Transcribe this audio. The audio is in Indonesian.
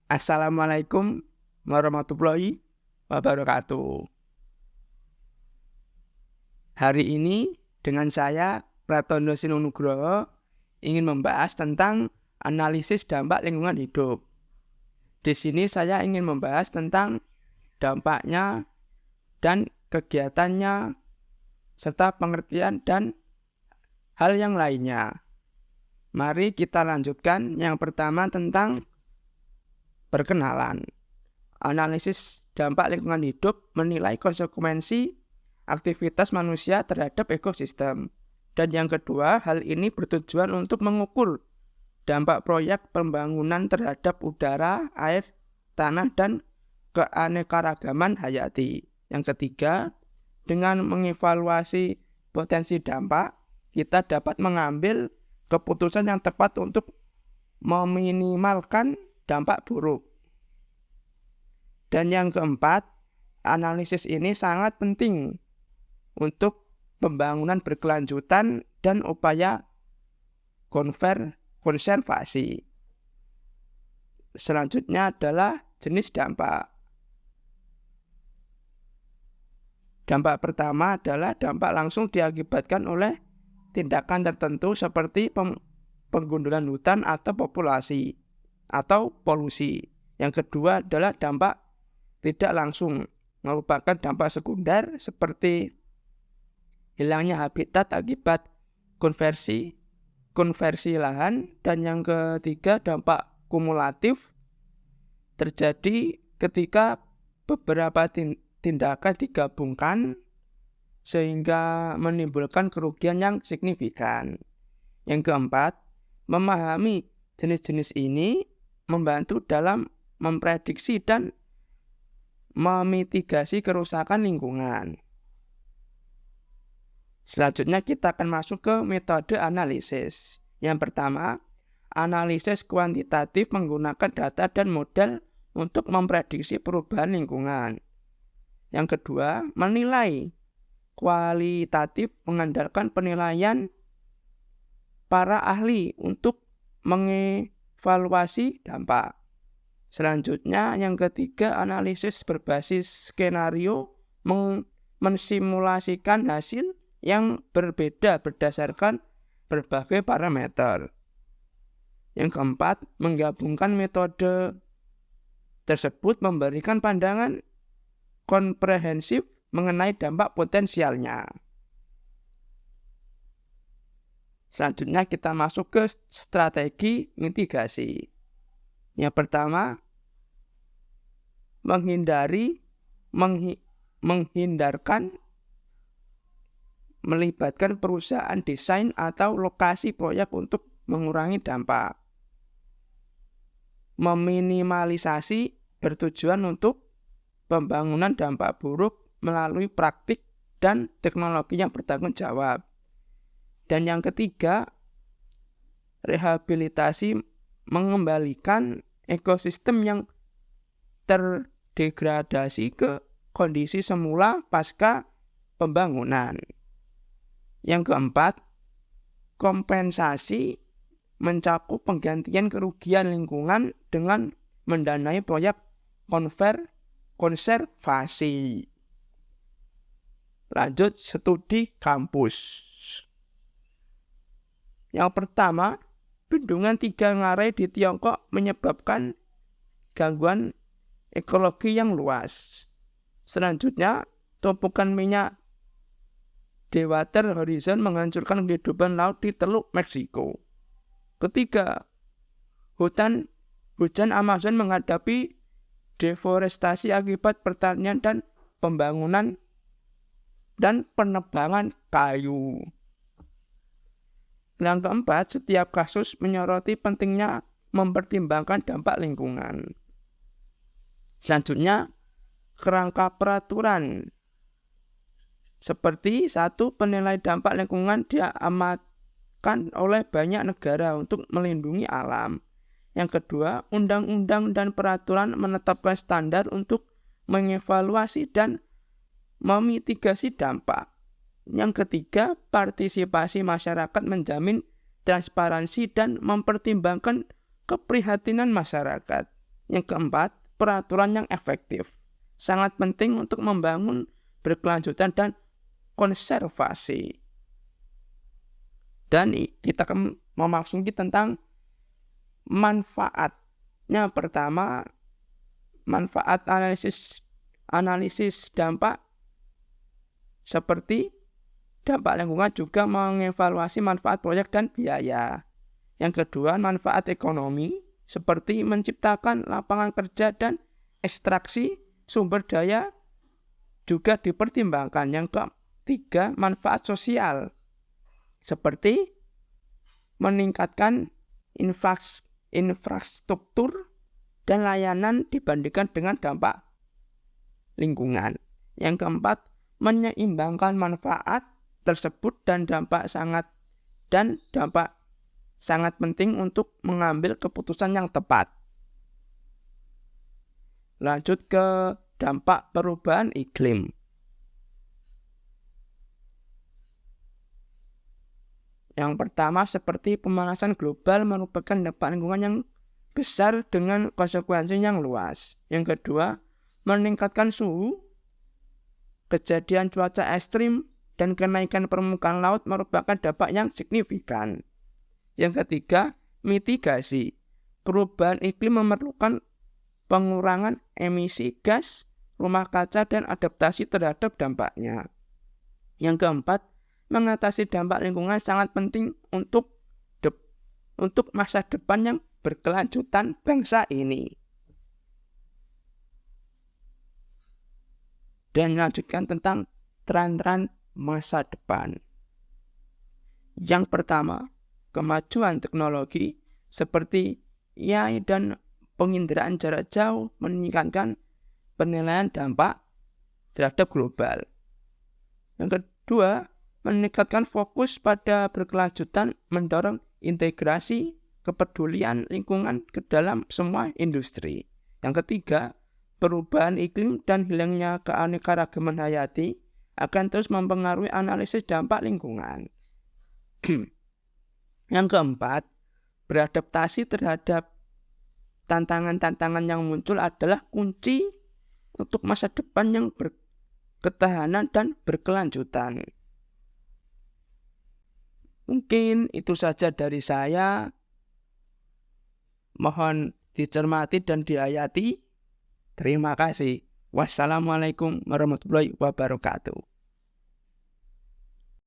Assalamualaikum warahmatullahi wabarakatuh. Hari ini dengan saya Pratondo Sinunugroho ingin membahas tentang analisis dampak lingkungan hidup. Di sini saya ingin membahas tentang dampaknya dan kegiatannya serta pengertian dan hal yang lainnya. Mari kita lanjutkan. Yang pertama tentang perkenalan. Analisis dampak lingkungan hidup menilai konsekuensi aktivitas manusia terhadap ekosistem. Dan yang kedua, hal ini bertujuan untuk mengukur dampak proyek pembangunan terhadap udara, air, tanah, dan keanekaragaman hayati. Yang ketiga, dengan mengevaluasi potensi dampak, kita dapat mengambil keputusan yang tepat untuk meminimalkan dampak buruk. Dan yang keempat, analisis ini sangat penting untuk pembangunan berkelanjutan dan upaya konservasi. Selanjutnya adalah jenis dampak. Dampak pertama adalah dampak langsung diakibatkan oleh tindakan tertentu seperti penggundulan hutan atau populasi atau polusi. Yang kedua adalah dampak tidak langsung, merupakan dampak sekunder seperti hilangnya habitat akibat konversi lahan. Dan yang ketiga, dampak kumulatif terjadi ketika beberapa tindakan digabungkan sehingga menimbulkan kerugian yang signifikan. Yang keempat, memahami jenis-jenis ini membantu dalam memprediksi dan memitigasi kerusakan lingkungan. Selanjutnya kita akan masuk ke metode analisis. Yang pertama, analisis kuantitatif menggunakan data dan model untuk memprediksi perubahan lingkungan. Yang kedua, menilai kualitatif mengandalkan penilaian para ahli untuk mengevaluasi dampak. Selanjutnya, yang ketiga, analisis berbasis skenario mensimulasikan hasil yang berbeda berdasarkan berbagai parameter. Yang keempat, menggabungkan metode tersebut memberikan pandangan komprehensif mengenai dampak potensialnya. Selanjutnya kita masuk ke strategi mitigasi. Yang pertama, menghindarkan melibatkan perusahaan desain atau lokasi proyek untuk mengurangi dampak. Meminimalisasi bertujuan untuk pembangunan dampak buruk melalui praktik dan teknologi yang bertanggung jawab. Dan yang ketiga, rehabilitasi mengembalikan ekosistem yang terdegradasi ke kondisi semula pasca pembangunan. Yang keempat, kompensasi mencakup penggantian kerugian lingkungan dengan mendanai proyek konservasi. Lanjut, studi kampus. Yang pertama, bendungan Tiga Ngarai di Tiongkok menyebabkan gangguan ekologi yang luas. Selanjutnya, tumpukan minyak Deepwater Horizon menghancurkan kehidupan laut di Teluk Meksiko. Ketiga, hujan Amazon menghadapi deforestasi akibat pertanian dan pembangunan dan penebangan kayu. Yang keempat, setiap kasus menyoroti pentingnya mempertimbangkan dampak lingkungan. Selanjutnya, kerangka peraturan. Seperti satu, penilai dampak lingkungan diamanatkan oleh banyak negara untuk melindungi alam. Yang kedua, undang-undang dan peraturan menetapkan standar untuk mengevaluasi dan memitigasi dampak. Yang ketiga, partisipasi masyarakat menjamin transparansi dan mempertimbangkan keprihatinan masyarakat. Yang keempat, peraturan yang efektif. Sangat penting untuk membangun berkelanjutan dan konservasi. Dan kita akan memasuki tentang manfaatnya. Pertama, manfaat analisis dampak seperti dampak lingkungan, juga mengevaluasi manfaat proyek dan biaya. Yang kedua, manfaat ekonomi seperti menciptakan lapangan kerja dan ekstraksi sumber daya juga dipertimbangkan. Yang ketiga, manfaat sosial seperti meningkatkan infrastruktur dan layanan dibandingkan dengan dampak lingkungan. Yang keempat, menyeimbangkan manfaat tersebut dan dampak sangat penting untuk mengambil keputusan yang tepat. Lanjut ke dampak perubahan iklim. Yang pertama, seperti pemanasan global merupakan dampak lingkungan yang besar dengan konsekuensi yang luas. Yang kedua, meningkatkan suhu, kejadian cuaca ekstrim, dan kenaikan permukaan laut merupakan dampak yang signifikan. Yang ketiga, mitigasi. Perubahan iklim memerlukan pengurangan emisi gas rumah kaca dan adaptasi terhadap dampaknya. Yang keempat, mengatasi dampak lingkungan sangat penting untuk masa depan yang berkelanjutan bangsa ini. Dan melanjutkan tentang tren-tren masa depan. Yang pertama, kemajuan teknologi seperti AI dan penginderaan jarak jauh meningkatkan penilaian dampak terhadap global. Yang kedua, meningkatkan fokus pada berkelanjutan, mendorong integrasi kepedulian lingkungan ke dalam semua industri. Yang ketiga, perubahan iklim dan hilangnya keanekaragaman hayati akan terus mempengaruhi analisis dampak lingkungan. Yang keempat, beradaptasi terhadap tantangan-tantangan yang muncul adalah kunci untuk masa depan yang berketahanan dan berkelanjutan. Mungkin itu saja dari saya. Mohon dicermati dan dihayati. Terima kasih. Wassalamualaikum warahmatullahi wabarakatuh.